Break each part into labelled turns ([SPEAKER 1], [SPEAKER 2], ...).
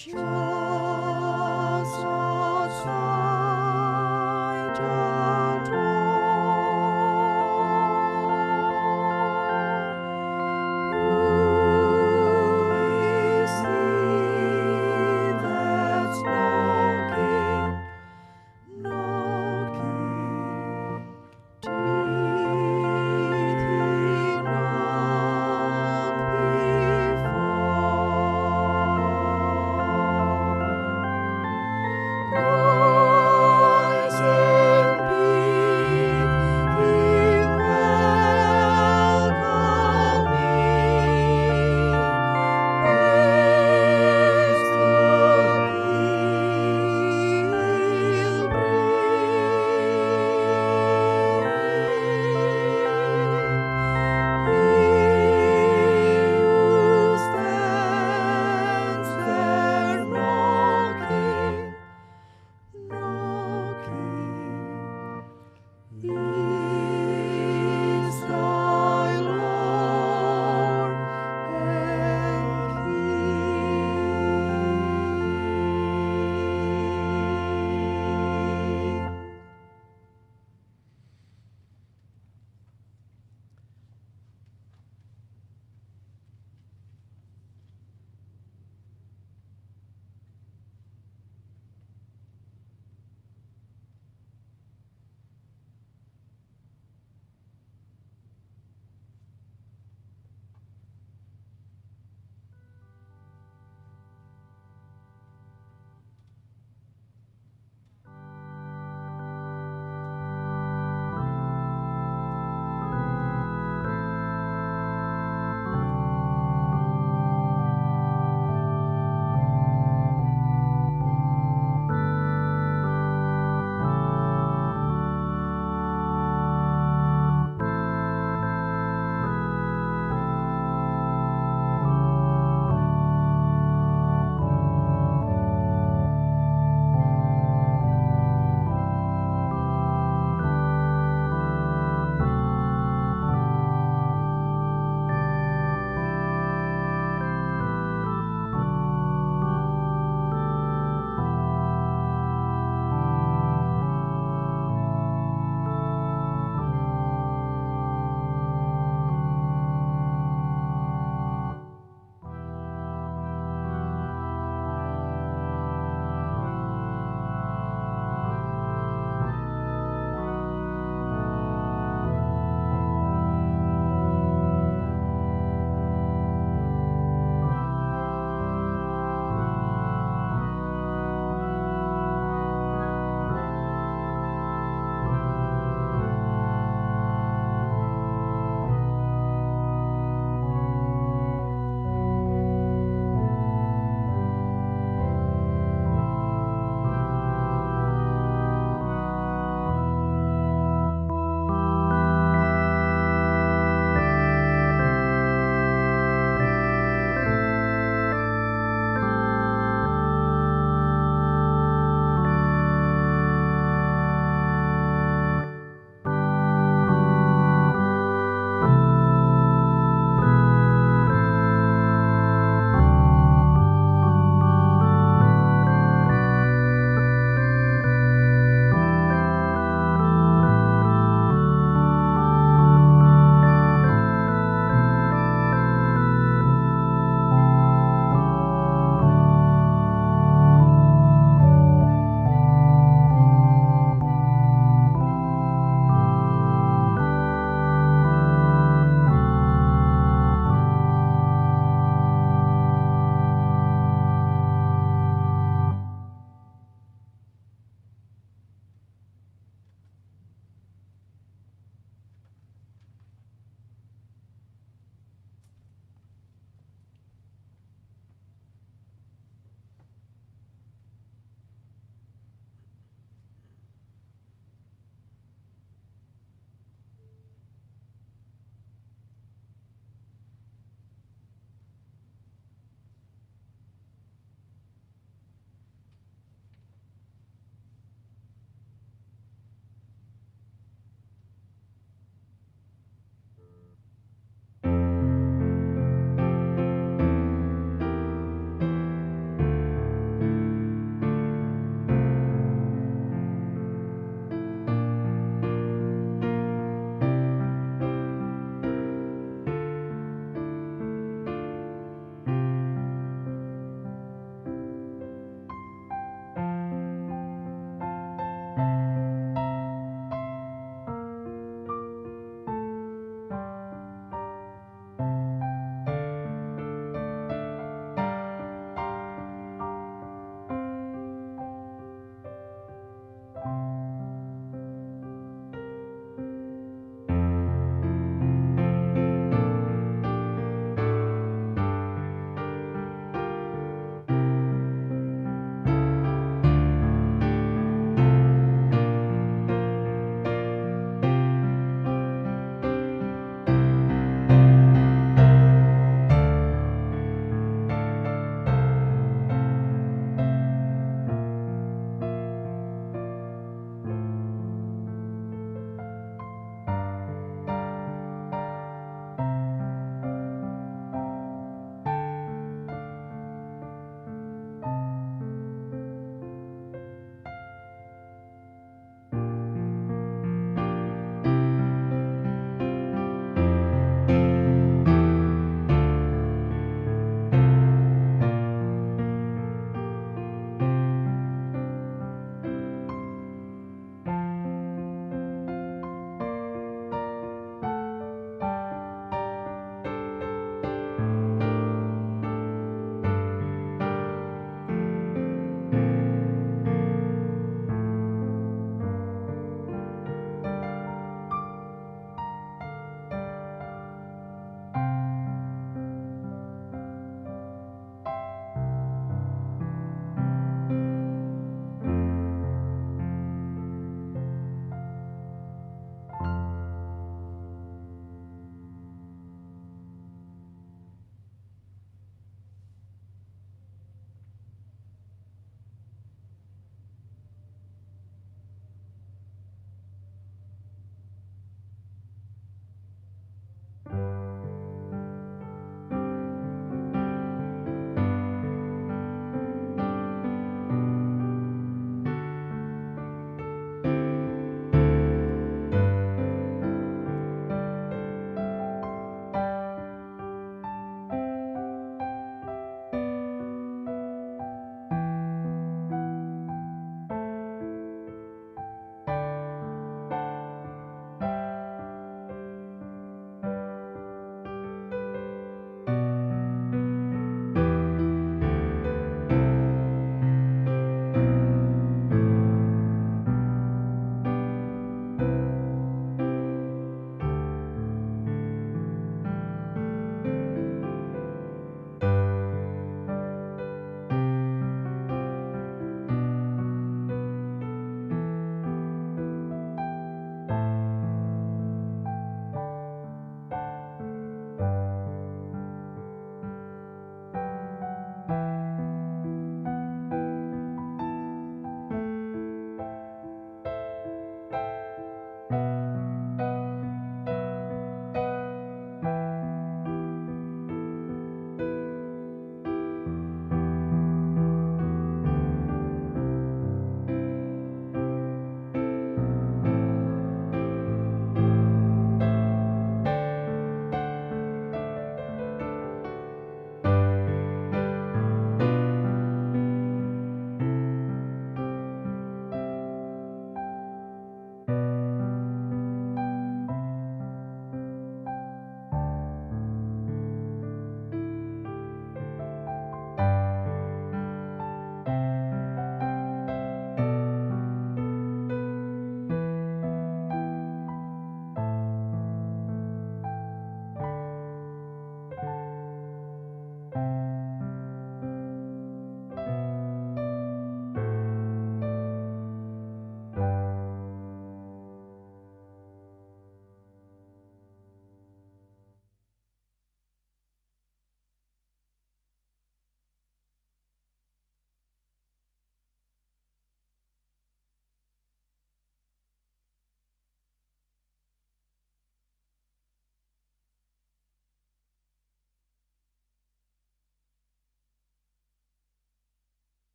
[SPEAKER 1] Just outside the door, who is he that's knocking, knocking? Did he knock before?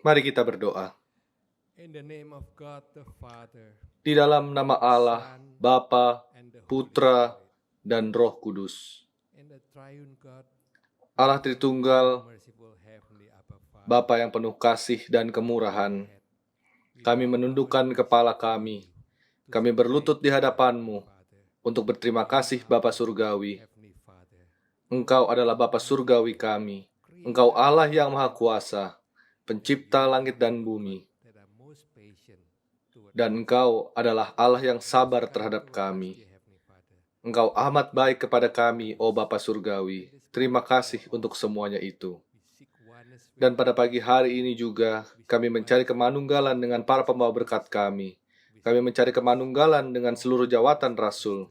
[SPEAKER 2] Mari kita berdoa.
[SPEAKER 3] In the name of God the Father,
[SPEAKER 2] Di dalam nama Allah, Bapa,
[SPEAKER 3] and the Holy
[SPEAKER 2] Putra,
[SPEAKER 3] Spirit,
[SPEAKER 2] dan Roh Kudus.
[SPEAKER 3] in the triune God,
[SPEAKER 2] Allah Tritunggal,
[SPEAKER 3] merciful heavenly Abba Father,
[SPEAKER 2] Bapa yang penuh kasih dan kemurahan, kami menundukkan kepala kami. Kami berlutut di hadapan-Mu untuk berterima kasih Bapa Surgawi.
[SPEAKER 3] Heavenly Father,
[SPEAKER 2] Engkau adalah Bapa Surgawi kami. Engkau Allah yang Maha Kuasa, pencipta langit dan bumi.
[SPEAKER 3] that are most patient toward
[SPEAKER 2] Dan Engkau adalah Allah yang sabar terhadap kami.
[SPEAKER 3] Heavenly Father.
[SPEAKER 2] Engkau amat baik kepada kami, oh Bapa Surgawi. Terima kasih untuk semuanya itu.
[SPEAKER 3] We seek oneness with
[SPEAKER 2] Dan pada pagi hari ini juga, kami mencari kemanunggalan dengan para pembawa berkat kami. Kami mencari kemanunggalan dengan seluruh jawatan Rasul.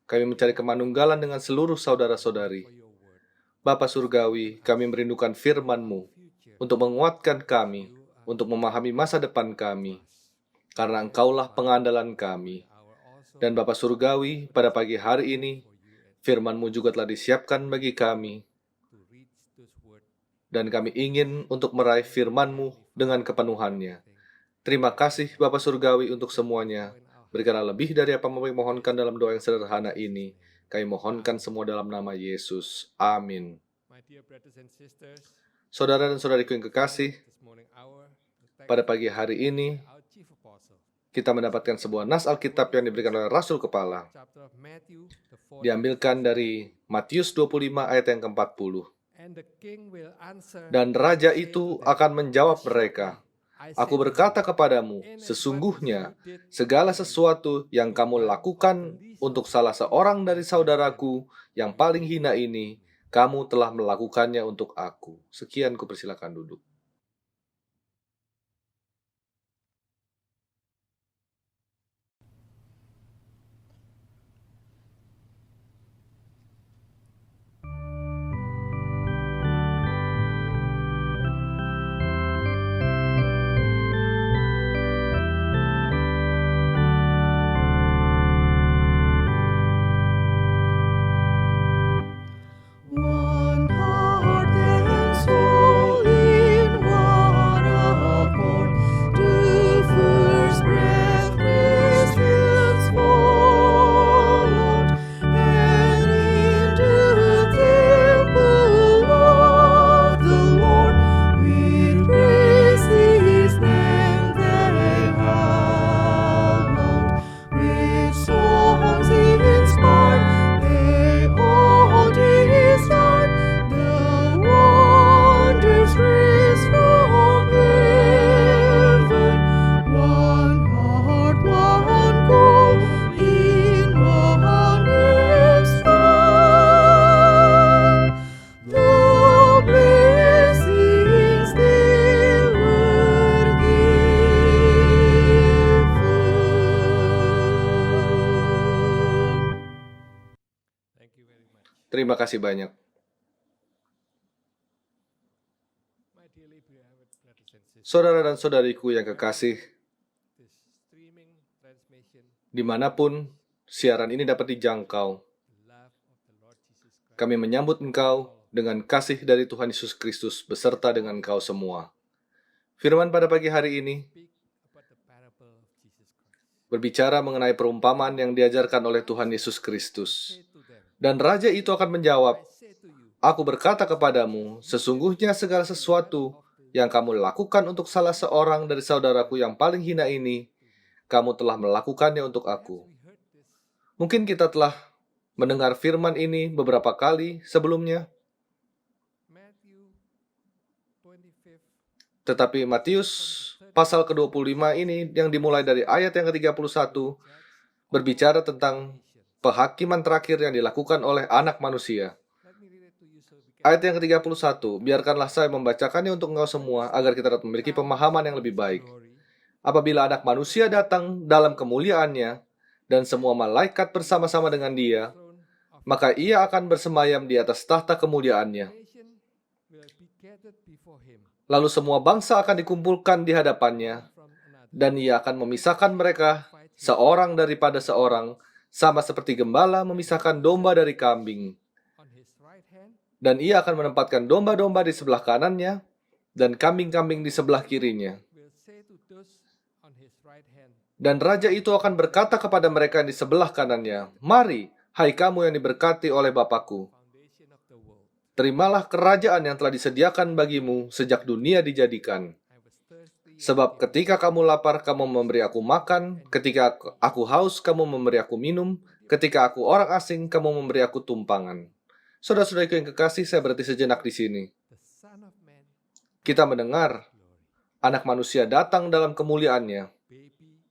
[SPEAKER 2] Kami mencari kemanunggalan dengan seluruh saudara-saudari.
[SPEAKER 3] your word.
[SPEAKER 2] Bapa Surgawi, kami merindukan firman-Mu untuk menguatkan kami, untuk memahami masa depan kami, karena Engkaulah pengandalan kami.
[SPEAKER 3] Our also
[SPEAKER 2] Dan Bapa Surgawi, pada pagi hari ini, firman-Mu juga telah disiapkan bagi kami,
[SPEAKER 3] to reach those words.
[SPEAKER 2] dan kami ingin untuk meraih firman-Mu dengan kepenuhannya. Terima kasih Bapa Surgawi untuk semuanya. Berikanlah lebih dari apa yang kami mohonkan dalam doa yang sederhana ini. Kami mohonkan semua dalam nama Yesus. Amin.
[SPEAKER 3] My dear brothers and sisters,
[SPEAKER 2] Saudara dan saudariku yang kekasih,
[SPEAKER 3] this morning hour, the text
[SPEAKER 2] pada pagi hari ini,
[SPEAKER 3] our chief apostle,
[SPEAKER 2] kita mendapatkan sebuah nas Alkitab yang diberikan oleh Rasul Kepala.
[SPEAKER 3] chapter of Matthew, the 4th.
[SPEAKER 2] Diambilkan dari Matius 25 ayat yang ke-40.
[SPEAKER 3] And the king will answer,
[SPEAKER 2] Dan raja itu akan menjawab mereka,
[SPEAKER 3] I
[SPEAKER 2] Aku
[SPEAKER 3] say to
[SPEAKER 2] berkata
[SPEAKER 3] you,
[SPEAKER 2] kepadamu,
[SPEAKER 3] inasmuch
[SPEAKER 2] sesungguhnya
[SPEAKER 3] as you did
[SPEAKER 2] segala sesuatu yang kamu lakukan untuk salah seorang dari saudaraku yang paling hina ini, kamu telah melakukannya untuk aku. Sekian, kupersilakan duduk.
[SPEAKER 1] One heart and soul in one accord, to first breath Christians followed, and into the temple of the Lord, with praise His name they hallowed, with songs inspired they all desired the wonders raised from heaven. One heart, one goal, in one aim strive. The blessings they were given.
[SPEAKER 3] Thank you very much.
[SPEAKER 2] Terima kasih banyak.
[SPEAKER 3] My dearly beloved brothers and sisters,
[SPEAKER 2] Saudara dan saudariku yang kekasih,
[SPEAKER 3] this streaming transmission,
[SPEAKER 2] dimanapun siaran ini dapat dijangkau,
[SPEAKER 3] the love of the Lord Jesus Christ,
[SPEAKER 2] kami menyambut engkau dengan kasih dari Tuhan Yesus Kristus beserta dengan engkau semua. Firman pada pagi hari ini
[SPEAKER 3] speak about the parable of Jesus Christ.
[SPEAKER 2] berbicara mengenai perumpamaan yang diajarkan oleh Tuhan Yesus Kristus.
[SPEAKER 3] Say to them,
[SPEAKER 2] Dan raja itu akan menjawab,
[SPEAKER 3] I say to you,
[SPEAKER 2] Aku berkata kepadamu, sesungguhnya segala sesuatu yang kamu lakukan untuk salah seorang dari saudaraku yang paling hina ini, kamu telah melakukannya untuk aku.
[SPEAKER 3] we heard this
[SPEAKER 2] Mungkin kita telah mendengar firman ini beberapa kali sebelumnya,
[SPEAKER 3] Matthew 25th,
[SPEAKER 2] tetapi Matius pasal ke-25 ini yang dimulai dari ayat yang ke-31 berbicara tentang penghakiman terakhir yang dilakukan oleh anak manusia.
[SPEAKER 3] let me read it to you so we can
[SPEAKER 2] Ayat yang ke-31, biarkanlah saya membacakannya untuk engkau semua agar kita dapat memiliki pemahaman yang lebih baik.
[SPEAKER 3] glory.
[SPEAKER 2] Apabila anak manusia datang dalam kemuliaannya dan semua malaikat bersama-sama dengan dia,
[SPEAKER 3] Throne of
[SPEAKER 2] maka ia akan bersemayam di atas tahta kemuliaannya.
[SPEAKER 3] nation will be gathered before him
[SPEAKER 2] Lalu semua bangsa akan dikumpulkan di hadapannya,
[SPEAKER 3] from another.
[SPEAKER 2] dan ia akan memisahkan mereka seorang daripada seorang, sama seperti gembala memisahkan domba dari kambing.
[SPEAKER 3] On his right hand
[SPEAKER 2] Dan ia akan menempatkan domba-domba di sebelah kanannya, dan kambing-kambing di sebelah kirinya.
[SPEAKER 3] will say to those on his right hand,
[SPEAKER 2] Dan raja itu akan berkata kepada mereka di sebelah kanannya, "Mari, hai kamu yang diberkati oleh Bapakku,
[SPEAKER 3] foundation of the world.
[SPEAKER 2] terimalah kerajaan yang telah disediakan bagimu sejak dunia dijadikan.
[SPEAKER 3] I was thirsty,
[SPEAKER 2] Sebab ketika kamu lapar, kamu memberi aku makan. Ketika aku haus, kamu memberi aku minum. Ketika aku orang asing, kamu memberi aku tumpangan." Saudara-saudariku yang kekasih, saya berhenti sejenak di sini.
[SPEAKER 3] the Son of Man,
[SPEAKER 2] Kita mendengar
[SPEAKER 3] glory.
[SPEAKER 2] anak manusia datang dalam kemuliaannya.
[SPEAKER 3] Baby,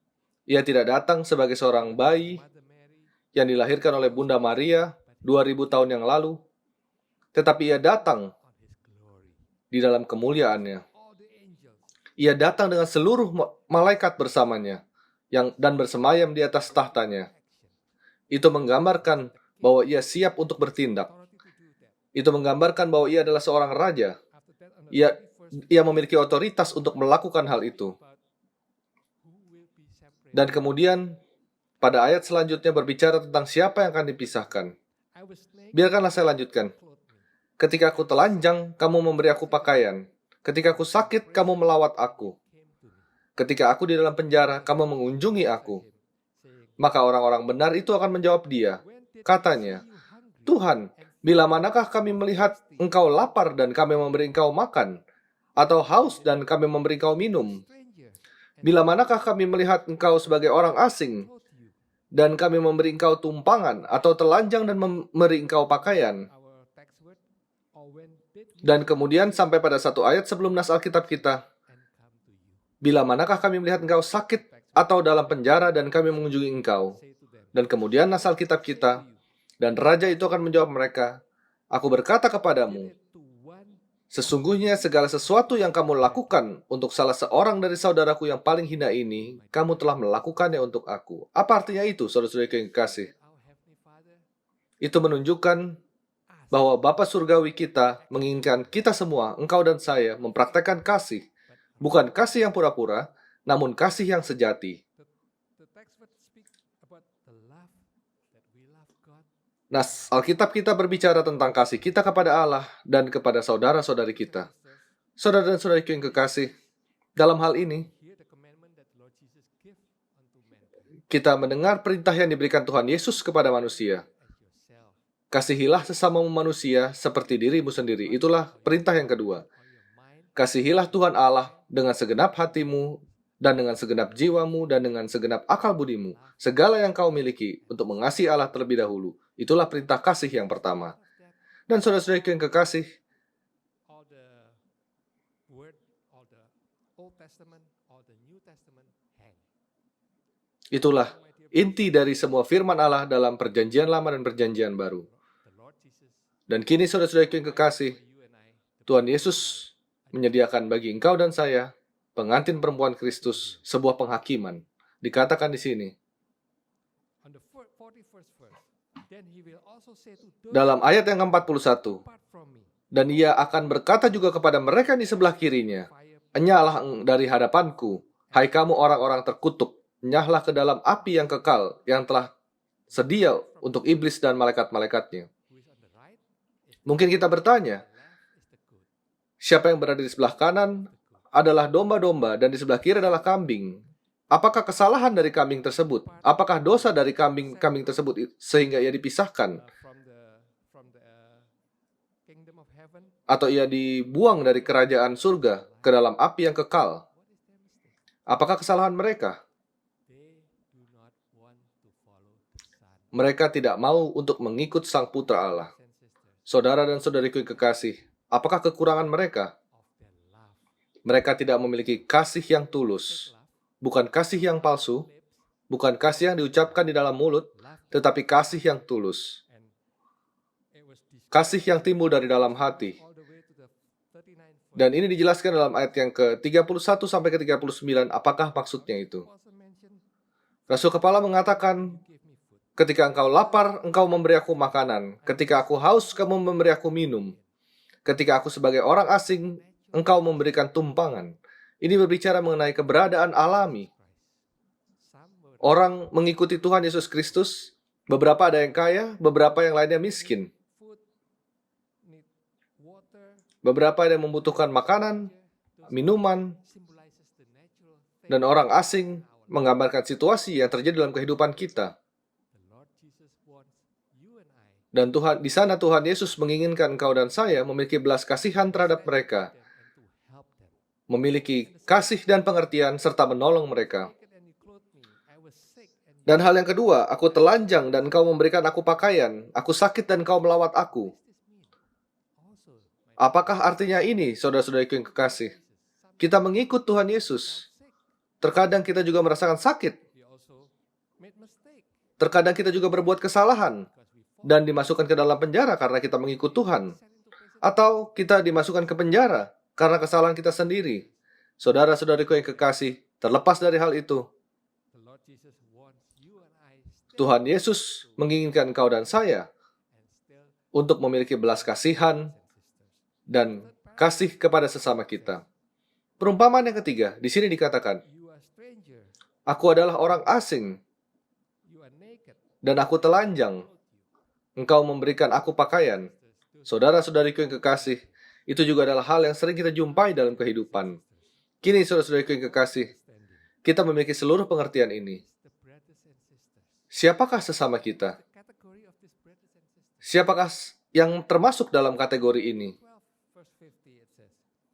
[SPEAKER 2] Ia tidak datang sebagai seorang bayi
[SPEAKER 3] Mother Mary,
[SPEAKER 2] yang dilahirkan oleh Bunda Maria 2000 tahun yang lalu, tetapi ia datang
[SPEAKER 3] on his glory.
[SPEAKER 2] di dalam kemuliaannya.
[SPEAKER 3] All the angels,
[SPEAKER 2] Ia datang dengan seluruh malaikat bersamanya dan bersemayam di atas tahtanya.
[SPEAKER 3] action,
[SPEAKER 2] Itu menggambarkan bahwa ia siap untuk bertindak.
[SPEAKER 3] authority to do that.
[SPEAKER 2] Itu menggambarkan bahwa ia adalah seorang raja.
[SPEAKER 3] After that, on the
[SPEAKER 2] Ia
[SPEAKER 3] 31st
[SPEAKER 2] ia memiliki otoritas untuk melakukan hal itu.
[SPEAKER 3] about who will be separated.
[SPEAKER 2] Dan kemudian pada ayat selanjutnya berbicara tentang siapa yang akan dipisahkan.
[SPEAKER 3] I was naked,
[SPEAKER 2] Biarkanlah saya lanjutkan.
[SPEAKER 3] clothed me.
[SPEAKER 2] Ketika aku telanjang, kamu memberi aku pakaian. Ketika aku sakit, kamu melawat aku.
[SPEAKER 3] Came to me.
[SPEAKER 2] Ketika aku di dalam penjara, kamu mengunjungi aku.
[SPEAKER 3] Saying,
[SPEAKER 2] Maka orang-orang benar itu akan menjawab dia.
[SPEAKER 3] when did
[SPEAKER 2] Katanya,
[SPEAKER 3] I see you hungry
[SPEAKER 2] "Tuhan, bila manakah kami melihat engkau lapar dan kami memberi engkau makan? Atau haus dan kami memberi engkau minum?
[SPEAKER 3] stranger and
[SPEAKER 2] Bila manakah kami melihat engkau sebagai orang asing
[SPEAKER 3] clothed you?"
[SPEAKER 2] dan kami memberi engkau tumpangan? Atau telanjang dan memberi engkau pakaian?"
[SPEAKER 3] Our text word, or when did we
[SPEAKER 2] Dan kemudian sampai pada satu ayat sebelum nas Alkitab kita,
[SPEAKER 3] and come to you?
[SPEAKER 2] "Bila manakah kami melihat engkau sakit atau dalam penjara dan kami mengunjungi engkau?"
[SPEAKER 3] Say to them,
[SPEAKER 2] Dan kemudian nas Alkitab kita, dan raja itu akan menjawab mereka, "Aku berkata kepadamu,
[SPEAKER 3] "Did it to one
[SPEAKER 2] sesungguhnya segala sesuatu yang kamu lakukan untuk salah seorang dari saudaraku yang paling hina ini, kamu telah melakukannya untuk aku." Apa artinya itu, saudara-saudara yang kekasih?
[SPEAKER 3] our Heavenly Father
[SPEAKER 2] Itu menunjukkan
[SPEAKER 3] asked
[SPEAKER 2] bahwa Bapa Surgawi kita menginginkan kita semua, engkau dan saya, mempraktekkan kasih. Bukan kasih yang pura-pura, namun kasih yang sejati.
[SPEAKER 3] the text would speak about the love that we love God
[SPEAKER 2] Nas Alkitab kita berbicara tentang kasih kita kepada Allah dan kepada saudara-saudari kita. Saudara dan saudariku yang kekasih, dalam hal ini,
[SPEAKER 3] hear the commandment that the Lord Jesus give unto mankind
[SPEAKER 2] kita mendengar perintah yang diberikan Tuhan Yesus kepada manusia.
[SPEAKER 3] as yourself
[SPEAKER 2] Kasihilah sesamamu manusia seperti dirimu sendiri. Itulah perintah yang kedua.
[SPEAKER 3] or your mind
[SPEAKER 2] Kasihilah Tuhan Allah dengan segenap hatimu dan dengan segenap jiwamu dan dengan segenap akal budimu. Segala yang kau miliki untuk mengasihi Allah terlebih dahulu. Itulah perintah kasih yang pertama.
[SPEAKER 3] of that
[SPEAKER 2] Dan saudara-saudariku yang kekasih,
[SPEAKER 3] all the word all the Old Testament all the New Testament hang.
[SPEAKER 2] itulah
[SPEAKER 3] My dear
[SPEAKER 2] inti dari semua firman Allah dalam perjanjian lama dan perjanjian baru.
[SPEAKER 3] the Lord Jesus
[SPEAKER 2] Dan kini saudara-saudariku yang kekasih,
[SPEAKER 3] for you and I
[SPEAKER 2] Tuhan Yesus menyediakan bagi engkau dan saya, pengantin perempuan Kristus, sebuah penghakiman. Dikatakan di sini,
[SPEAKER 3] on the 41st verse, then he will also say to those
[SPEAKER 2] dalam ayat yang ke-41,
[SPEAKER 3] apart from me,
[SPEAKER 2] dan ia akan berkata juga kepada mereka di sebelah kirinya,
[SPEAKER 3] fire
[SPEAKER 2] "Enyahlah dari hadapanku, hai kamu orang-orang terkutuk, enyahlah ke dalam api yang kekal, yang telah sedia untuk iblis dan malaikat-malaikatnya."
[SPEAKER 3] who is on the right is
[SPEAKER 2] Mungkin kita bertanya,
[SPEAKER 3] the left is the good,
[SPEAKER 2] siapa yang berada di sebelah kanan adalah domba-domba dan di sebelah kiri adalah kambing. Apakah kesalahan dari kambing tersebut? Apakah dosa dari kambing tersebut sehingga ia dipisahkan?
[SPEAKER 3] from the kingdom of heaven.
[SPEAKER 2] Atau ia dibuang dari kerajaan surga ke dalam api yang kekal?
[SPEAKER 3] What is their mistake?
[SPEAKER 2] Apakah kesalahan mereka?
[SPEAKER 3] They do not want to follow the Son.
[SPEAKER 2] Mereka tidak mau untuk mengikut Sang Putra Allah.
[SPEAKER 3] And sisters
[SPEAKER 2] Saudara dan saudariku yang kekasih, apakah kekurangan mereka?
[SPEAKER 3] of their love.
[SPEAKER 2] Mereka tidak memiliki kasih yang tulus.
[SPEAKER 3] Love,
[SPEAKER 2] Bukan kasih yang palsu,
[SPEAKER 3] lips,
[SPEAKER 2] bukan kasih yang diucapkan di dalam mulut,
[SPEAKER 3] love,
[SPEAKER 2] tetapi kasih yang tulus.
[SPEAKER 3] and it was described
[SPEAKER 2] Kasih yang timbul dari dalam hati.
[SPEAKER 3] all the way to the 39 verse.
[SPEAKER 2] Dan ini dijelaskan dalam ayat yang ke-31 sampai ke-39. Apakah maksudnya itu?
[SPEAKER 3] Also mentioned,
[SPEAKER 2] Rasul Kepala mengatakan,
[SPEAKER 3] give me food.
[SPEAKER 2] ketika engkau lapar, engkau memberi aku makanan. Ketika aku haus, kamu memberi aku minum. Ketika aku sebagai orang asing, engkau memberikan tumpangan. Ini berbicara mengenai keberadaan alami.
[SPEAKER 3] Some were
[SPEAKER 2] Orang mengikuti Tuhan Yesus Kristus, beberapa ada yang kaya, beberapa yang lainnya miskin.
[SPEAKER 3] food, need water,
[SPEAKER 2] Beberapa ada yang membutuhkan makanan, minuman, dan orang asing menggambarkan situasi yang terjadi dalam kehidupan kita. Dan di sana Tuhan Yesus menginginkan engkau dan saya memiliki belas kasihan terhadap mereka, memiliki kasih dan pengertian serta menolong mereka. Dan hal yang kedua, aku telanjang dan engkau memberikan aku pakaian, aku sakit dan engkau melawat aku. Apakah artinya ini, saudara-saudariku yang kekasih? Kita mengikut Tuhan Yesus. Terkadang kita juga merasakan sakit. Terkadang kita juga berbuat kesalahan dan dimasukkan ke dalam penjara karena kita mengikut Tuhan. Atau kita dimasukkan ke penjara karena kesalahan kita sendiri. Saudara-saudariku yang kekasih, terlepas dari hal itu, Tuhan Yesus menginginkan engkau dan saya untuk memiliki belas kasihan dan kasih kepada sesama kita. Perumpamaan yang ketiga, di sini dikatakan, aku adalah orang asing dan aku telanjang. Engkau memberikan aku pakaian. Saudara-saudariku yang kekasih, itu juga adalah hal yang sering kita jumpai dalam kehidupan. Kini, saudara-saudariku yang kekasih, kita memiliki seluruh pengertian ini. Siapakah sesama kita? Siapakah yang termasuk dalam kategori ini?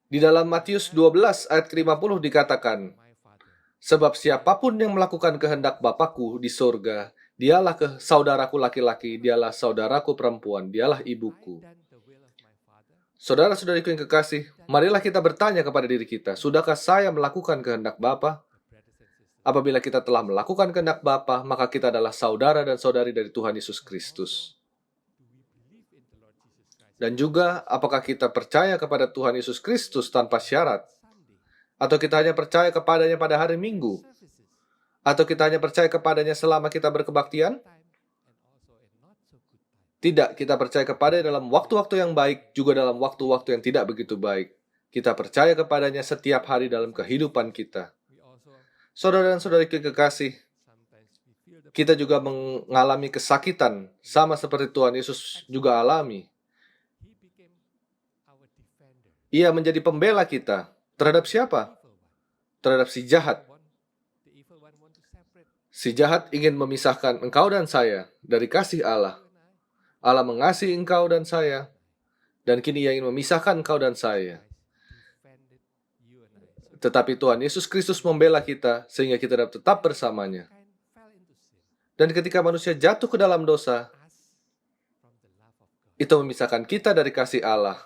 [SPEAKER 2] Di dalam Matius 12 ayat ke-50 dikatakan, sebab siapapun yang melakukan kehendak Bapakku di surga, dialah saudaraku laki-laki, dialah saudaraku perempuan, dialah ibuku. Saudara-saudariku yang kekasih, marilah kita bertanya kepada diri kita, sudahkah saya melakukan kehendak Bapa? Apabila kita telah melakukan kehendak Bapa, maka kita adalah saudara dan saudari dari Tuhan Yesus Kristus. Dan juga, apakah kita percaya kepada Tuhan Yesus Kristus tanpa syarat? Atau kita hanya percaya kepadanya pada hari Minggu? Atau kita hanya percaya kepadanya selama kita berkebaktian? Tidak, kita percaya kepadanya dalam waktu-waktu yang baik, juga dalam waktu-waktu yang tidak begitu baik. Kita percaya kepadanya setiap hari dalam kehidupan kita. Saudara dan saudariku yang kekasih, kita juga mengalami kesakitan, sama seperti Tuhan Yesus juga alami. Ia menjadi pembela kita. Terhadap siapa? Terhadap si jahat. Si jahat ingin memisahkan engkau dan saya dari kasih Allah. Allah mengasihi engkau dan saya, dan kini ia ingin memisahkan engkau dan saya. Tetapi Tuhan Yesus Kristus membela kita, sehingga kita dapat tetap bersamanya. Dan ketika manusia jatuh ke dalam dosa, itu memisahkan kita dari kasih Allah.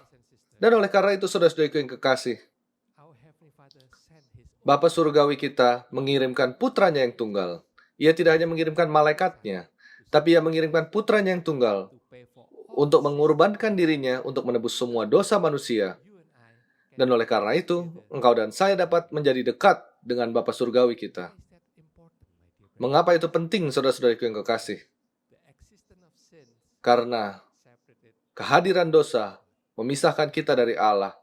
[SPEAKER 2] Dan oleh karena itu, saudara-saudariku yang kekasih, Bapa Surgawi kita mengirimkan putranya yang tunggal. Ia tidak hanya mengirimkan malaikatnya, tapi ia mengirimkan putranya yang tunggal untuk mengorbankan dirinya untuk menebus semua dosa manusia. Dan oleh karena itu, engkau dan saya dapat menjadi dekat dengan Bapa Surgawi kita. Mengapa itu penting, saudara-saudariku yang kekasih? Karena kehadiran dosa memisahkan kita dari Allah.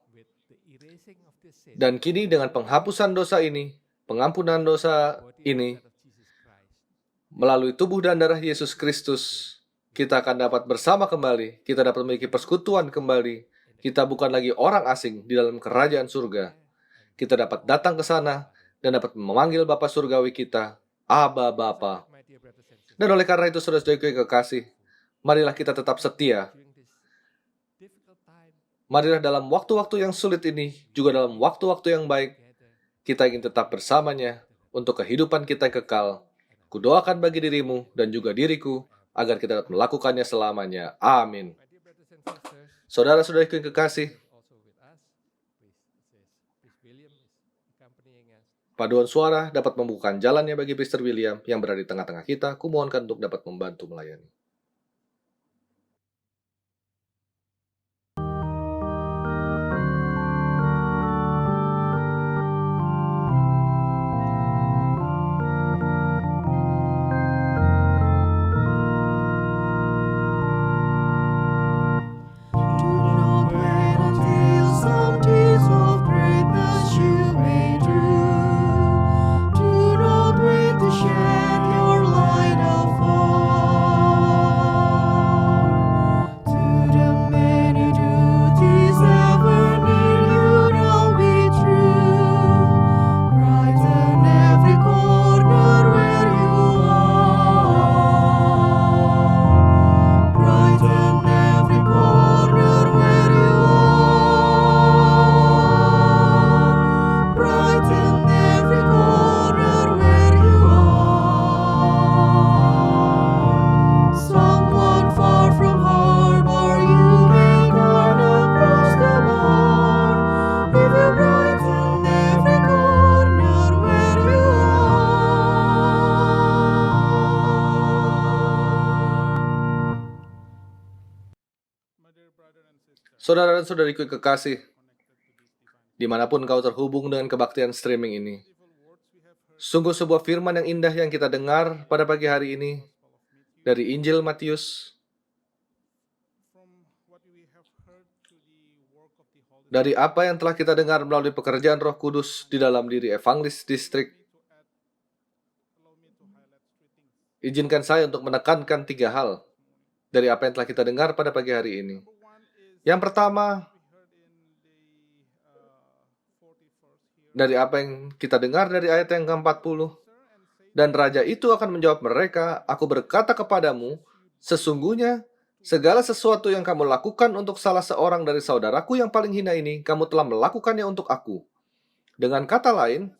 [SPEAKER 2] Dan kini dengan penghapusan dosa ini, pengampunan dosa ini, melalui tubuh dan darah Yesus Kristus, kita akan dapat bersama kembali, kita dapat memiliki persekutuan kembali. Kita bukan lagi orang asing di dalam kerajaan surga. Kita dapat datang ke sana dan dapat memanggil Bapa Surgawi kita, Aba Bapa. Dan oleh karena itu, saudara-saudariku yang kekasih, marilah kita tetap setia. Marilah dalam waktu-waktu yang sulit ini, juga dalam waktu-waktu yang baik, kita ingin tetap bersamanya untuk kehidupan kita yang kekal. Kudoakan bagi dirimu dan juga diriku, agar kita dapat melakukannya selamanya. Amin. Saudara-saudariku yang kekasih, paduan suara dapat membukakan jalannya bagi Pastor William yang berada di tengah-tengah kita. Kumohonkan untuk dapat membantu melayani.
[SPEAKER 1] Do not wait until some deeds of greatness you may do. Do not wait to shed your light afar.
[SPEAKER 2] Saudara dan saudariku yang kekasih, dimanapun kau terhubung dengan kebaktian streaming ini, sungguh sebuah firman yang indah yang kita dengar pada pagi hari ini dari Injil Matius, dari apa yang telah kita dengar melalui pekerjaan Roh Kudus di dalam diri Evangelis Distrik. Izinkan saya untuk menekankan 3 hal dari apa yang telah kita dengar pada pagi hari ini. Yang pertama, dari apa yang kita dengar dari ayat yang ke-40, dan raja itu akan menjawab mereka, aku berkata kepadamu, sesungguhnya segala sesuatu yang kamu lakukan untuk salah seorang dari saudaraku yang paling hina ini, kamu telah melakukannya untuk aku. Dengan kata lain,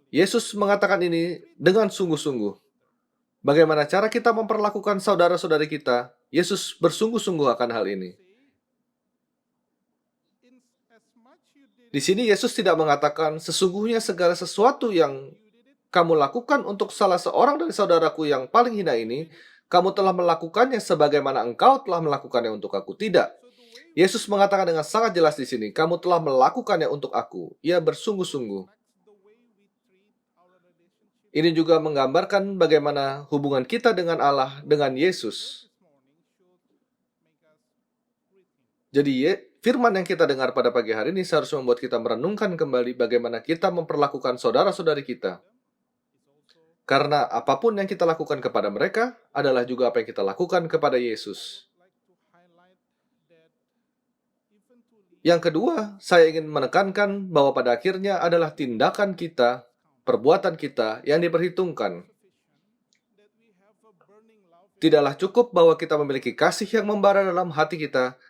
[SPEAKER 2] Yesus mengatakan ini dengan sungguh-sungguh. Bagaimana cara kita memperlakukan saudara-saudari kita, Yesus bersungguh-sungguh akan hal ini. Di sini Yesus tidak mengatakan, sesungguhnya segala sesuatu yang kamu lakukan untuk salah seorang dari saudaraku yang paling hina ini, kamu telah melakukannya sebagaimana engkau telah melakukannya untuk aku. Tidak. Yesus mengatakan dengan sangat jelas di sini, kamu telah melakukannya untuk aku. Ia bersungguh-sungguh. Ini juga menggambarkan bagaimana hubungan kita dengan Allah, dengan Yesus. Jadi, firman yang kita dengar pada pagi hari ini seharusnya membuat kita merenungkan kembali bagaimana kita memperlakukan saudara-saudari kita. Karena apapun yang kita lakukan kepada mereka adalah juga apa yang kita lakukan kepada Yesus. Yang kedua, saya ingin menekankan bahwa pada akhirnya adalah tindakan kita, perbuatan kita yang diperhitungkan. Tidaklah cukup bahwa kita memiliki kasih yang membara dalam hati kita,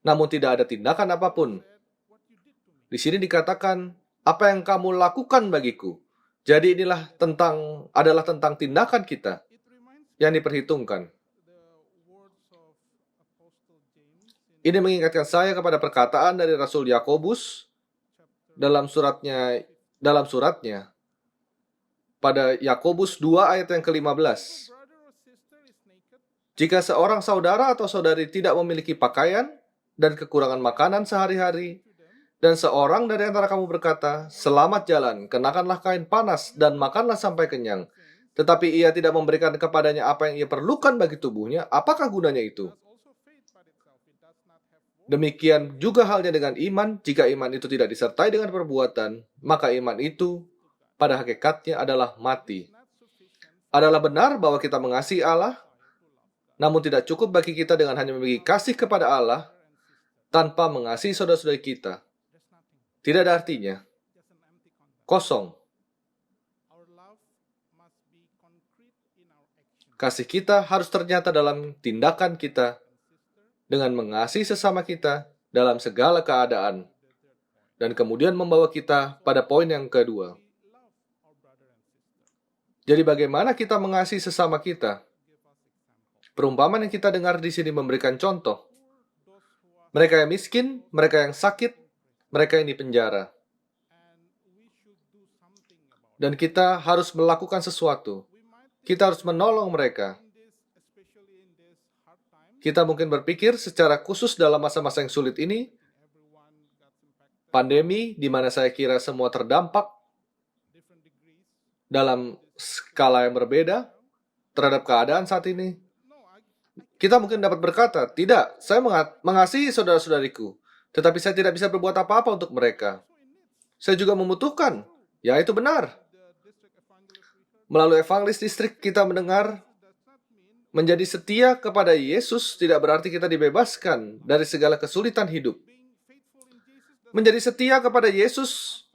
[SPEAKER 2] namun tidak ada tindakan apapun. Di sini dikatakan, apa yang kamu lakukan bagiku. Jadi inilah adalah tentang tindakan kita yang diperhitungkan. Ini mengingatkan saya kepada perkataan dari Rasul Yakobus dalam suratnya pada Yakobus 2 ayat yang ke-15. Jika seorang saudara atau saudari tidak memiliki pakaian dan kekurangan makanan sehari-hari, dan seorang dari antara kamu berkata, selamat jalan, kenakanlah kain panas dan makanlah sampai kenyang, tetapi ia tidak memberikan kepadanya apa yang ia perlukan bagi tubuhnya, apakah gunanya itu? Demikian juga halnya dengan iman, jika iman itu tidak disertai dengan perbuatan, maka iman itu pada hakikatnya adalah mati. Adalah benar bahwa kita mengasihi Allah, namun tidak cukup bagi kita dengan hanya memiliki kasih kepada Allah, tanpa mengasihi saudara-saudari kita. Tidak ada artinya. Kosong. Kasih kita harus ternyata dalam tindakan kita, dengan mengasihi sesama kita dalam segala keadaan, dan kemudian membawa kita pada poin yang kedua. Jadi bagaimana kita mengasihi sesama kita? Perumpamaan yang kita dengar di sini memberikan contoh. Mereka yang miskin, mereka yang sakit, mereka yang dipenjara. Dan kita harus melakukan sesuatu. Kita harus menolong mereka. Kita mungkin berpikir secara khusus dalam masa-masa yang sulit ini, pandemi di mana saya kira semua terdampak dalam skala yang berbeda terhadap keadaan saat ini. Kita mungkin dapat berkata, tidak, saya mengasihi saudara-saudariku, tetapi saya tidak bisa berbuat apa-apa untuk mereka. Saya juga membutuhkan. Ya, itu benar. Melalui Evangelis Distrik kita mendengar, menjadi setia kepada Yesus tidak berarti kita dibebaskan dari segala kesulitan hidup. Menjadi setia kepada Yesus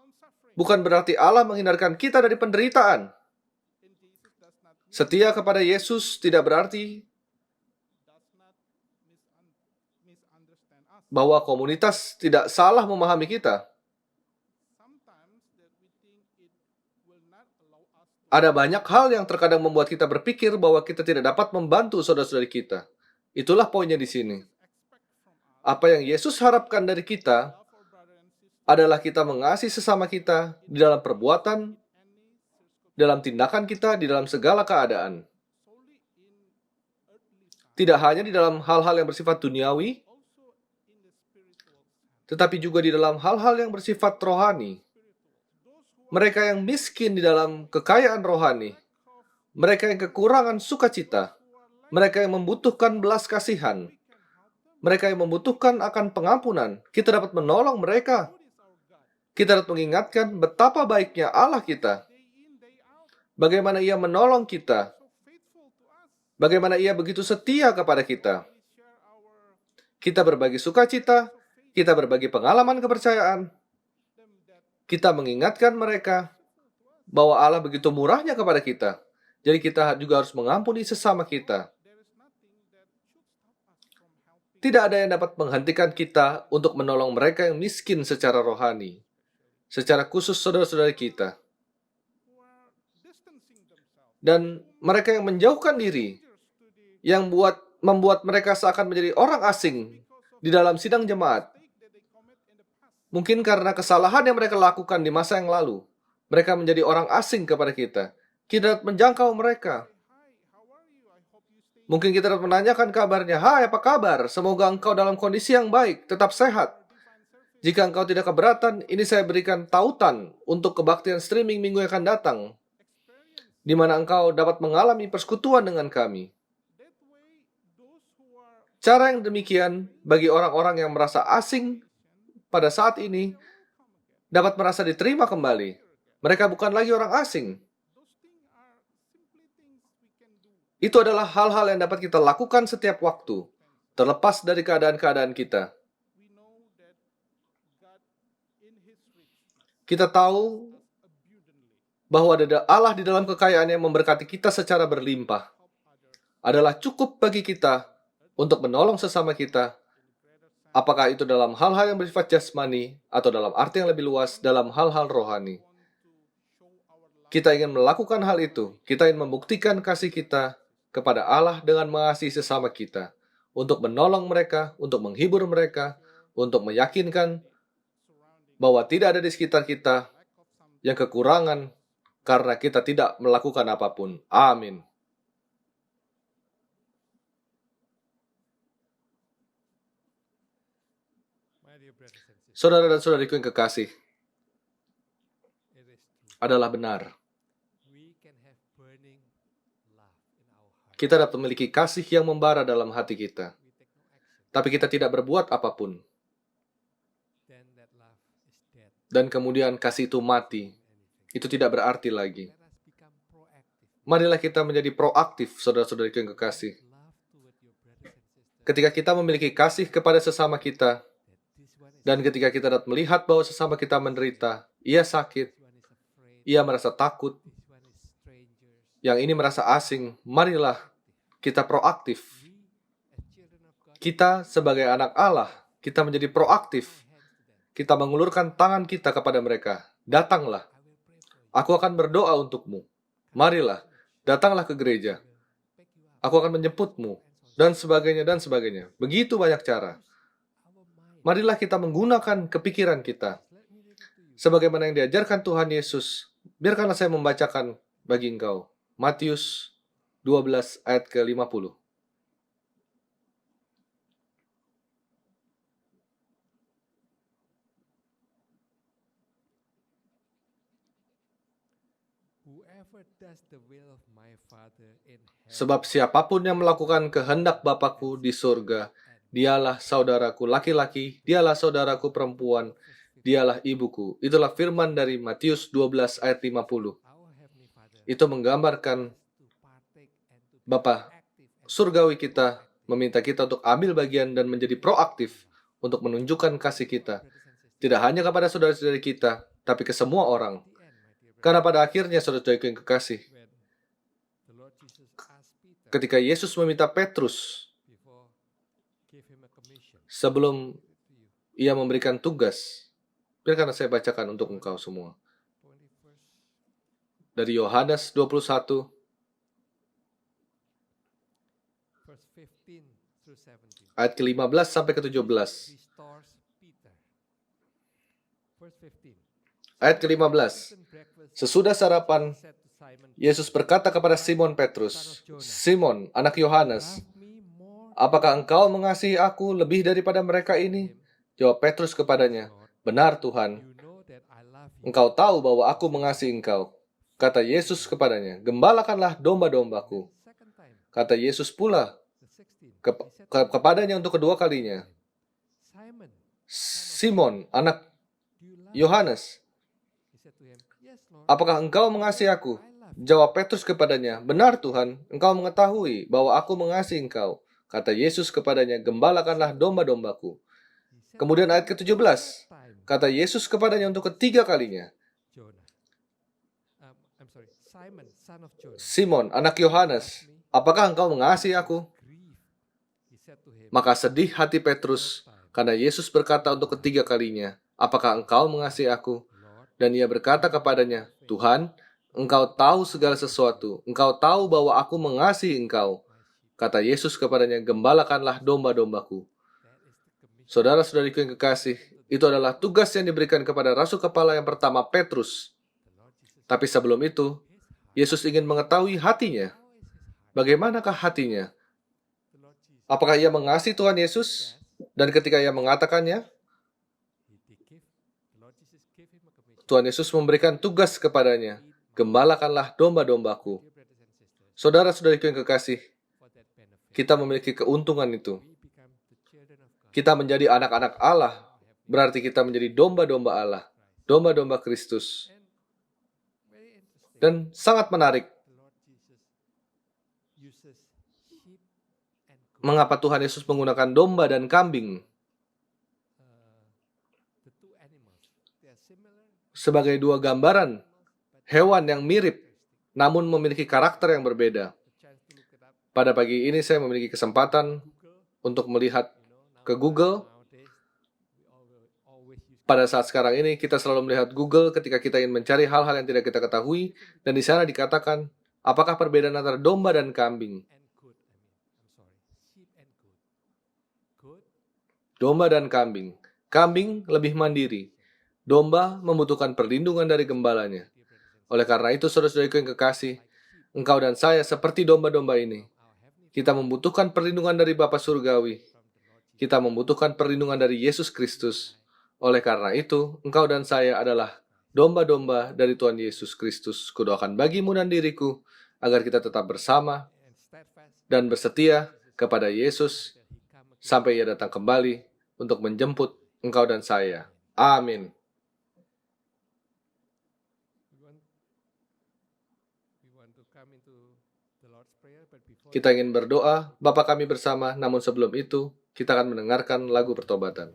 [SPEAKER 2] bukan berarti Allah menghindarkan kita dari penderitaan. Setia kepada Yesus tidak berarti bahwa komunitas tidak salah memahami kita. Ada banyak hal yang terkadang membuat kita berpikir bahwa kita tidak dapat membantu saudara-saudari kita. Itulah poinnya di sini. Apa yang Yesus harapkan dari kita adalah kita mengasihi sesama kita di dalam perbuatan, dalam tindakan kita, di dalam segala keadaan. Tidak hanya di dalam hal-hal yang bersifat duniawi, tetapi juga di dalam hal-hal yang bersifat rohani. Mereka yang miskin di dalam kekayaan rohani, mereka yang kekurangan sukacita, mereka yang membutuhkan belas kasihan, mereka yang membutuhkan akan pengampunan, kita dapat menolong mereka. Kita dapat mengingatkan betapa baiknya Allah kita, bagaimana Ia menolong kita, bagaimana Ia begitu setia kepada kita. Kita berbagi sukacita, kita berbagi pengalaman kepercayaan, kita mengingatkan mereka bahwa Allah begitu murahnya kepada kita. Jadi kita juga harus mengampuni sesama kita. Tidak ada yang dapat menghentikan kita untuk menolong mereka yang miskin secara rohani, secara khusus saudara-saudara kita. Dan mereka yang menjauhkan diri, yang membuat mereka seakan menjadi orang asing di dalam sidang jemaat. Mungkin karena kesalahan yang mereka lakukan di masa yang lalu, mereka menjadi orang asing kepada kita. Kita dapat menjangkau mereka. Mungkin kita dapat menanyakan kabarnya, "Hai, apa kabar? Semoga engkau dalam kondisi yang baik, tetap sehat. Jika engkau tidak keberatan, ini saya berikan tautan untuk kebaktian streaming minggu yang akan datang, di mana engkau dapat mengalami persekutuan dengan kami." Cara yang demikian bagi orang-orang yang merasa asing pada saat ini dapat merasa diterima kembali. Mereka bukan lagi orang asing. Itu adalah hal-hal yang dapat kita lakukan setiap waktu, terlepas dari keadaan-keadaan kita. Kita tahu bahwa Allah di dalam kekayaannya memberkati kita secara berlimpah. Adalah cukup bagi kita untuk menolong sesama kita, apakah itu dalam hal-hal yang bersifat jasmani atau dalam arti yang lebih luas dalam hal-hal rohani. Kita ingin melakukan hal itu. Kita ingin membuktikan kasih kita kepada Allah dengan mengasihi sesama kita, untuk menolong mereka, untuk menghibur mereka, untuk meyakinkan bahwa tidak ada di sekitar kita yang kekurangan karena kita tidak melakukan apapun. Amin. Saudara dan saudariku yang kekasih, adalah benar. Kita dapat memiliki kasih yang membara dalam hati kita, tapi kita tidak berbuat apapun. Dan kemudian kasih itu mati. Itu tidak berarti lagi. Marilah kita menjadi proaktif, saudara-saudariku yang kekasih. Ketika kita memiliki kasih kepada sesama kita, dan ketika kita dapat melihat bahwa sesama kita menderita, ia sakit, ia merasa takut, yang ini merasa asing, marilah kita proaktif. Kita sebagai anak Allah, kita menjadi proaktif. Kita mengulurkan tangan kita kepada mereka. Datanglah. Aku akan berdoa untukmu. Marilah, datanglah ke gereja. Aku akan menjemputmu. Dan sebagainya, dan sebagainya. Begitu banyak cara. Marilah kita menggunakan kepikiran kita. Sebagaimana yang diajarkan Tuhan Yesus. Biarkanlah saya membacakan bagi engkau. Matius 12 ayat ke-50. Sebab siapapun yang melakukan kehendak Bapa-Ku di surga, dialah saudaraku laki-laki, dialah saudaraku perempuan, dialah ibuku. Itulah firman dari Matius 12 ayat 50. Itu menggambarkan Bapa surgawi kita meminta kita untuk ambil bagian dan menjadi proaktif untuk menunjukkan kasih kita. Tidak hanya kepada saudara-saudari kita, tapi ke semua orang. Karena pada akhirnya, saudara-saudariku yang kekasih, ketika Yesus meminta Petrus sebelum ia memberikan tugas, biarkan saya bacakan untuk engkau semua. Dari Yohanes 21, ayat ke-15 sampai ke-17. Ayat ke-15. Sesudah sarapan, Yesus berkata kepada Simon Petrus, "Simon, anak Yohanes, apakah engkau mengasihi aku lebih daripada mereka ini?" Jawab Petrus kepadanya, "Benar Tuhan,
[SPEAKER 3] You know that I love you.
[SPEAKER 2] Engkau tahu bahwa aku mengasihi engkau." Kata Yesus kepadanya, "Gembalakanlah domba-dombaku."
[SPEAKER 3] Second time,
[SPEAKER 2] Kata Yesus pula
[SPEAKER 3] the 16. He said to him,
[SPEAKER 2] kepadanya untuk kedua kalinya,
[SPEAKER 3] Simon,
[SPEAKER 2] "Simon, anak
[SPEAKER 3] do you love me?"
[SPEAKER 2] Yohanes,
[SPEAKER 3] He said to him, Yes, Lord.
[SPEAKER 2] apakah engkau mengasihi aku?" Jawab Petrus kepadanya, "Benar Tuhan, engkau mengetahui bahwa aku mengasihi engkau." Kata Yesus kepadanya, "Gembalakanlah domba-dombaku."
[SPEAKER 3] He said
[SPEAKER 2] Kemudian ayat ke-17,
[SPEAKER 3] time,
[SPEAKER 2] kata Yesus kepadanya untuk ketiga kalinya,
[SPEAKER 3] Jonah. I'm sorry, Simon, son of Jonah.
[SPEAKER 2] "Simon, anak Yohanes, apakah engkau mengasihi aku?"
[SPEAKER 3] Grieve. He said to him,
[SPEAKER 2] Maka sedih hati Petrus, karena Yesus berkata untuk ketiga kalinya, "Apakah engkau mengasihi aku?"
[SPEAKER 3] Lord,
[SPEAKER 2] Dan ia berkata kepadanya, "Tuhan, engkau tahu segala sesuatu. Engkau tahu bahwa aku mengasihi engkau." Kata Yesus kepadanya, "Gembalakanlah domba-dombaku."
[SPEAKER 3] that is the commission.
[SPEAKER 2] Saudara-saudariku yang kekasih, itu adalah tugas yang diberikan kepada Rasul Kepala yang pertama, Petrus.
[SPEAKER 3] The Lord Jesus,
[SPEAKER 2] Tapi sebelum itu, Yesus ingin mengetahui hatinya.
[SPEAKER 3] how is his heart?
[SPEAKER 2] Bagaimanakah hatinya?
[SPEAKER 3] The Lord Jesus,
[SPEAKER 2] Apakah ia mengasihi Tuhan Yesus? Dan ketika ia mengatakannya,
[SPEAKER 3] the Lord Jesus gave him a commission.
[SPEAKER 2] Tuhan Yesus memberikan tugas kepadanya, "Gembalakanlah domba-dombaku."
[SPEAKER 3] Dear brothers and sisters,
[SPEAKER 2] Saudara-saudariku yang kekasih,
[SPEAKER 3] for that benefit,
[SPEAKER 2] kita memiliki keuntungan itu.
[SPEAKER 3] we become the children of God.
[SPEAKER 2] Kita menjadi anak-anak Allah, berarti kita menjadi domba-domba Allah, domba-domba Kristus.
[SPEAKER 3] And very interesting,
[SPEAKER 2] Dan sangat menarik,
[SPEAKER 3] the Lord Jesus uses sheep and goat,
[SPEAKER 2] mengapa Tuhan Yesus menggunakan domba dan kambing
[SPEAKER 3] the two animals. They are similar,
[SPEAKER 2] sebagai dua gambaran
[SPEAKER 3] but
[SPEAKER 2] hewan yang mirip, namun memiliki karakter yang berbeda.
[SPEAKER 3] the chance to look it up.
[SPEAKER 2] Pada pagi ini saya memiliki kesempatan
[SPEAKER 3] Google,
[SPEAKER 2] untuk melihat
[SPEAKER 3] now
[SPEAKER 2] ke Google.
[SPEAKER 3] nowadays we always use
[SPEAKER 2] Pada saat sekarang ini, kita selalu melihat Google ketika kita ingin mencari hal-hal yang tidak kita ketahui, dan di sana dikatakan, apakah perbedaan antara domba dan kambing?
[SPEAKER 3] and goat. I'm sorry, sheep and goat. Goat,
[SPEAKER 2] Domba dan kambing. Kambing lebih mandiri. Domba membutuhkan perlindungan dari gembalanya.
[SPEAKER 3] dear brothers and
[SPEAKER 2] Oleh karena itu, saudara-saudariku yang kekasih, engkau dan saya seperti domba-domba ini.
[SPEAKER 3] our heavenly
[SPEAKER 2] Kita membutuhkan perlindungan dari Bapa Surgawi.
[SPEAKER 3] from the Lord Jesus.
[SPEAKER 2] Kita membutuhkan perlindungan dari Yesus Kristus. Oleh karena itu, engkau dan saya adalah domba-domba dari Tuhan Yesus Kristus. Kudoakan bagimu dan diriku, agar kita tetap bersama
[SPEAKER 3] And steadfast
[SPEAKER 2] dan bersetia kepada Yesus
[SPEAKER 3] till he come again.
[SPEAKER 2] sampai ia datang kembali untuk menjemput engkau dan saya. Amin.
[SPEAKER 3] We want to come into the Lord's Prayer, but before
[SPEAKER 2] Kita ingin berdoa, Bapa kami bersama, namun sebelum itu, kita akan mendengarkan lagu pertobatan.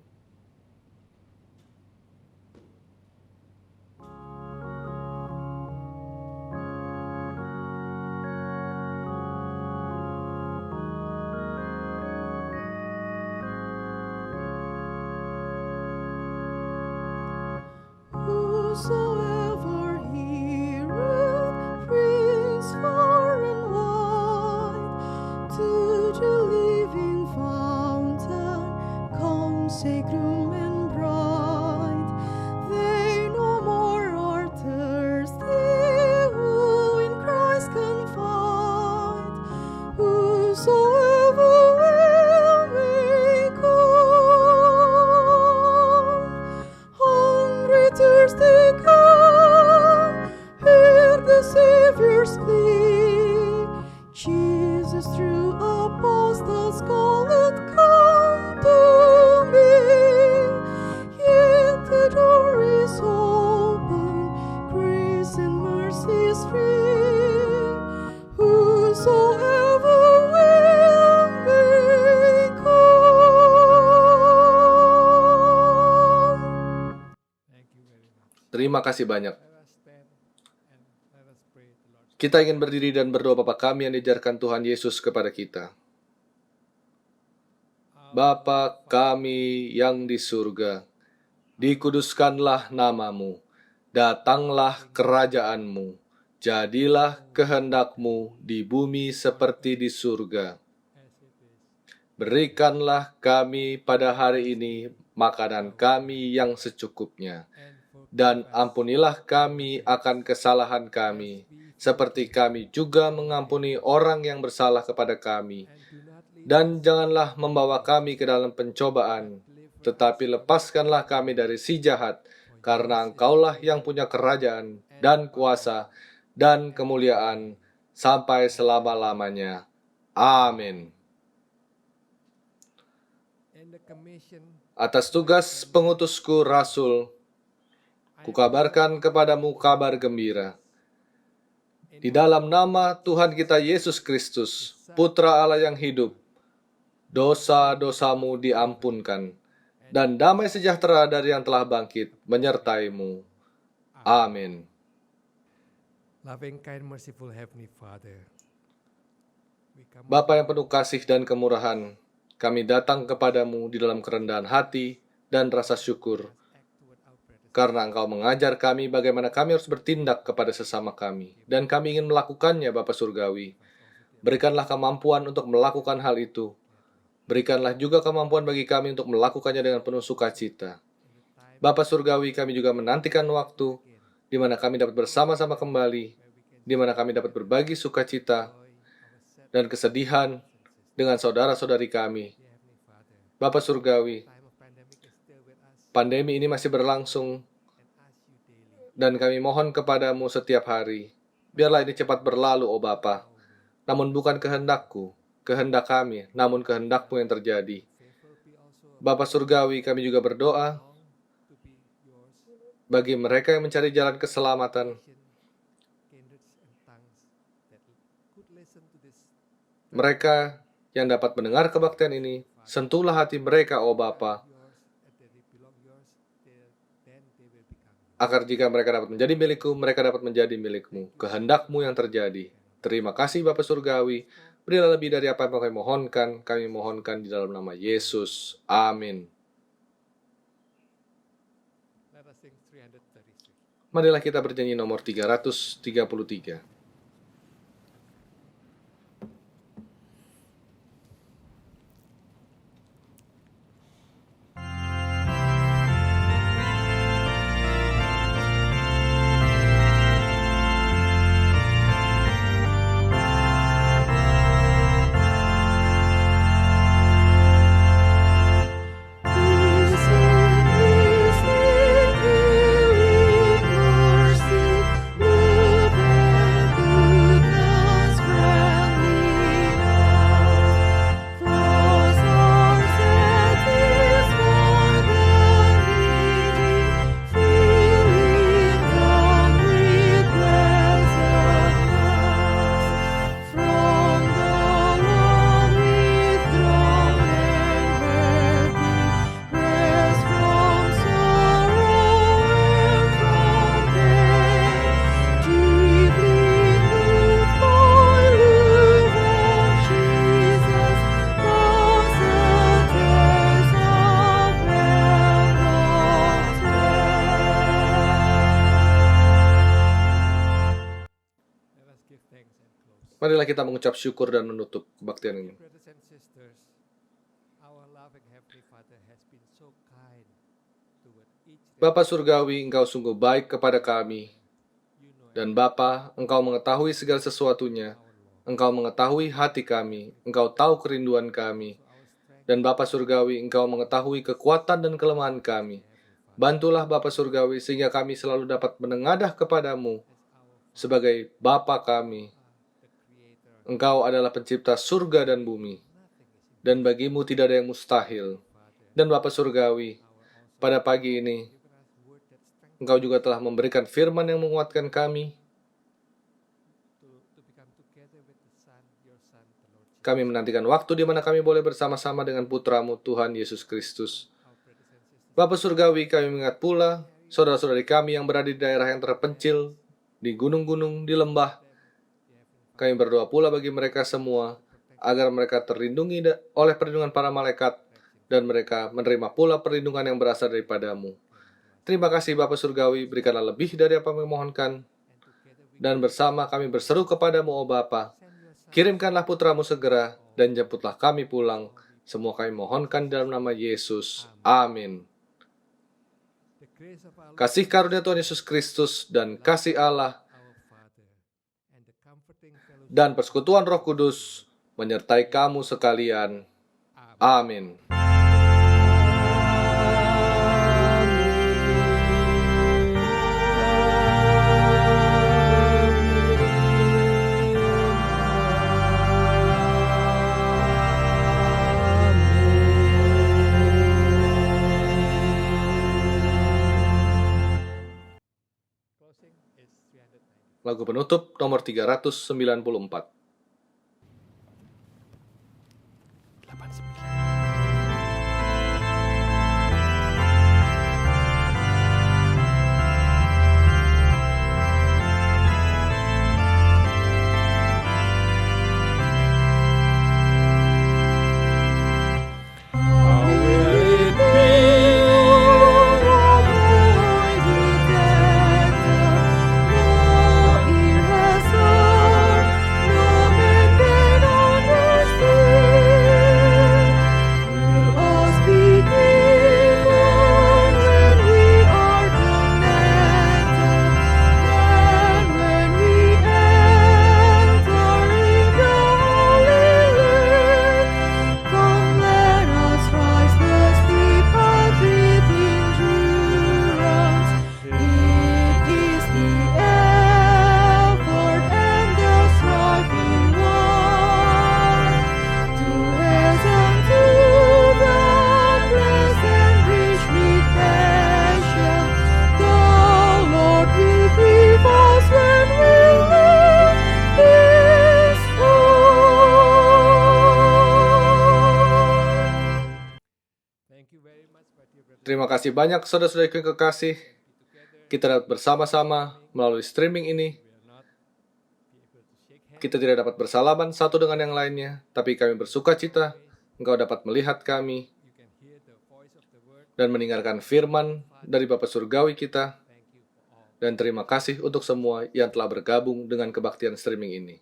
[SPEAKER 1] Whosoever heareth brings far and wide to the living fountain. Come, sacrum and bright. They no more are thirsty who in Christ confide. Whosoever will may come. Hungry, thirsty, come, hear the Savior's plea. Jesus, true apostles, calleth, come to me. Yet the door is open, grace and mercy is free. Whosoever will may come.
[SPEAKER 3] thank you very much.
[SPEAKER 2] Terima kasih banyak.
[SPEAKER 3] Let us stand and let us pray the Lord's
[SPEAKER 2] Kita ingin berdiri dan berdoa Bapa kami yang diajarkan Tuhan Yesus kepada kita. Bapa kami yang di surga, dikuduskanlah namamu, datanglah kerajaanmu, jadilah kehendakmu di bumi seperti di surga.
[SPEAKER 3] as it is.
[SPEAKER 2] Berikanlah kami pada hari ini makanan kami yang secukupnya,
[SPEAKER 3] And forgive
[SPEAKER 2] dan
[SPEAKER 3] us
[SPEAKER 2] ampunilah kami akan kesalahan kami, seperti kami juga mengampuni orang yang bersalah kepada kami.
[SPEAKER 3] and do not lead
[SPEAKER 2] Dan janganlah membawa kami ke dalam pencobaan,
[SPEAKER 3] deliver
[SPEAKER 2] tetapi lepaskanlah kami dari si jahat, karena Engkaulah yang punya kerajaan dan kuasa dan kemuliaan sampai selama-lamanya. Amin.
[SPEAKER 3] And the commission
[SPEAKER 2] Atas tugas pengutusku Rasul, kukabarkan kepadamu kabar gembira. Di dalam nama Tuhan kita Yesus Kristus, Putra Allah yang hidup, dosa-dosamu diampunkan, dan damai sejahtera dari yang telah bangkit menyertaimu. Amin.
[SPEAKER 3] loving, kind, merciful Heavenly Father, we come
[SPEAKER 2] Bapa yang penuh kasih dan kemurahan, kami datang kepadamu di dalam kerendahan hati dan rasa syukur,
[SPEAKER 3] act toward our brothers.
[SPEAKER 2] karena Engkau mengajar kami bagaimana kami harus bertindak kepada sesama kami, dan kami ingin melakukannya, Bapa Surgawi. Berikanlah kemampuan untuk melakukan hal itu. Berikanlah juga kemampuan bagi kami untuk melakukannya dengan penuh sukacita. Bapa Surgawi, kami juga menantikan waktu di mana kami dapat bersama-sama kembali, di mana kami dapat berbagi sukacita dan kesedihan dengan saudara-saudari kami.
[SPEAKER 3] Dear Heavenly Father,
[SPEAKER 2] Bapa Surgawi,
[SPEAKER 3] time of pandemic is still with us
[SPEAKER 2] pandemi ini masih berlangsung,
[SPEAKER 3] and ask you daily.
[SPEAKER 2] dan kami mohon kepadamu setiap hari, biarlah ini cepat berlalu, oh Bapa. Namun bukan kehendakku, kehendak kami, namun kehendakmu yang terjadi.
[SPEAKER 3] Faithful be also
[SPEAKER 2] Bapa Surgawi, kami juga berdoa
[SPEAKER 3] long to be yours,
[SPEAKER 2] bagi mereka yang mencari jalan keselamatan,
[SPEAKER 3] kindreds and tongues that could listen to this
[SPEAKER 2] mereka yang dapat mendengar kebaktian ini. Sentuhlah hati mereka, oh Bapa,
[SPEAKER 3] yours and that they belong yours, then they will become yours.
[SPEAKER 2] agar jika mereka dapat menjadi milikku, mereka dapat menjadi milikmu. Kehendakmu yang terjadi. Terima kasih Bapa Surgawi. Berilah lebih dari apa yang kami mohonkan di dalam nama Yesus. Amin.
[SPEAKER 3] Let us sing 333.
[SPEAKER 2] Marilah kita bernyanyi nomor 333.
[SPEAKER 3] Let us give thanks and close.
[SPEAKER 2] Marilah kita mengucap syukur dan menutup kebaktian ini.
[SPEAKER 3] Brothers and sisters, our loving Heavenly Father has been so kind toward each
[SPEAKER 2] Bapa Surgawi, Engkau sungguh baik kepada kami.
[SPEAKER 3] you know
[SPEAKER 2] Dan Bapa, Engkau mengetahui segala sesuatunya.
[SPEAKER 3] our Lord.
[SPEAKER 2] Engkau mengetahui hati kami. Engkau tahu kerinduan kami.
[SPEAKER 3] So our strength,
[SPEAKER 2] Dan Bapa Surgawi, Engkau mengetahui kekuatan dan kelemahan kami. Bantulah Bapa Surgawi sehingga kami selalu dapat menengadah kepadamu
[SPEAKER 3] as our
[SPEAKER 2] sebagai Bapa kami.
[SPEAKER 3] the Creator,
[SPEAKER 2] Engkau adalah pencipta surga dan bumi.
[SPEAKER 3] nothing is
[SPEAKER 2] Dan bagimu tidak ada yang mustahil.
[SPEAKER 3] Father.
[SPEAKER 2] Dan Bapa Surgawi,
[SPEAKER 3] Our also
[SPEAKER 2] pada pagi ini,
[SPEAKER 3] given us word that strength
[SPEAKER 2] Engkau juga telah memberikan firman yang menguatkan kami.
[SPEAKER 3] to become together with the Son, your Son, the Lord Jesus.
[SPEAKER 2] Kami menantikan waktu di mana kami boleh bersama-sama dengan Putramu Tuhan Yesus Kristus.
[SPEAKER 3] Our brothers and sisters,
[SPEAKER 2] Bapa Surgawi, kami mengingat pula saudara-saudari kami yang berada di daerah yang terpencil, di gunung-gunung, di lembah. Kami berdoa pula bagi mereka semua, agar mereka terlindungi oleh perlindungan para malaikat, dan mereka menerima pula perlindungan yang berasal daripadamu. Terima kasih Bapa Surgawi, berikanlah lebih dari apa yang kami mohonkan,
[SPEAKER 3] and together we
[SPEAKER 2] dan bersama kami berseru kepadamu, oh Bapa,
[SPEAKER 3] send your Son,
[SPEAKER 2] kirimkanlah putramu segera, dan jemputlah kami pulang. Semua kami mohonkan dalam nama Yesus. Amin.
[SPEAKER 3] the grace of our Lord
[SPEAKER 2] Kasih karunia Tuhan Yesus Kristus dan kasih Allah
[SPEAKER 3] our Father, and the comforting fellowship.
[SPEAKER 2] dan persekutuan Roh Kudus menyertai kamu sekalian.
[SPEAKER 3] Amen.
[SPEAKER 2] Amin. Lagu penutup nomor 394. Terima kasih banyak saudara-saudariku yang kekasih. Kita dapat bersama-sama melalui streaming ini. Kita tidak dapat bersalaman satu dengan yang lainnya, tapi kami bersuka cita Engkau dapat melihat kami dan mendengarkan firman dari Bapa Surgawi kita. Dan terima kasih untuk semua yang telah bergabung dengan kebaktian streaming ini.